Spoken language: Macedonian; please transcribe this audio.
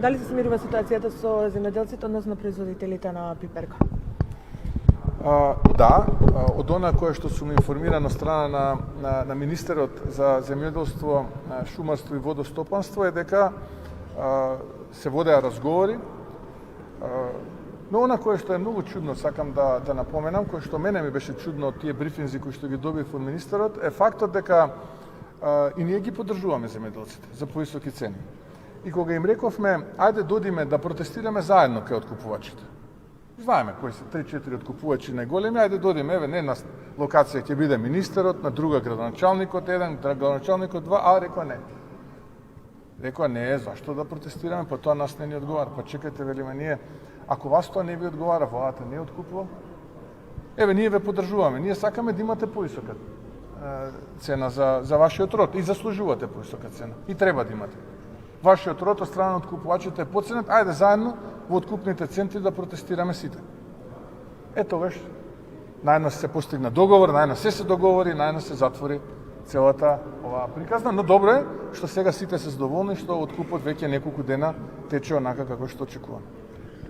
Дали се смирува ситуацијата со земјоделците, односно производителите на пиперка? Да, од она кое што сум информиран од страна на министерот за земјоделство, шумарство и водостопанство е дека се водеа разговори. Но она кое што е многу чудно, сакам да напоменам, кое што мене ми беше чудно од тие брифинзи кои што ги добив од министерот, е фактот дека и ние ги поддржуваме земјоделците за повисоки цени. И кога им рековме, ајде додиме да протестираме заедно кај откупувачите. Знаеме кои се 3-4 откупувачи најголеми, ајде додиме, еве, не на локација ќе биде министерот, на друга градоначалникот еден, градоначалникот два, а рекоа не. Рекоа не, зашто да протестираме, па тоа нас не ни одговара. Па чекајте, велиме ние, ако вас тоа не ви одговара, владата не откупува, еве, ние ве поддржуваме, ние сакаме да имате повисока цена за вашиот род и заслужувате повисока цена и треба да имате. Вашиот род од страна од купувачите е поценет, ајде заедно во откупните центри да протестираме сите. Тогаш најно се постигна договор, најно се договори, најно се затвори целата оваа приказна, но добро е што сега сите се задоволни што откупот веќе неколку дена тече онака како што очекуваме.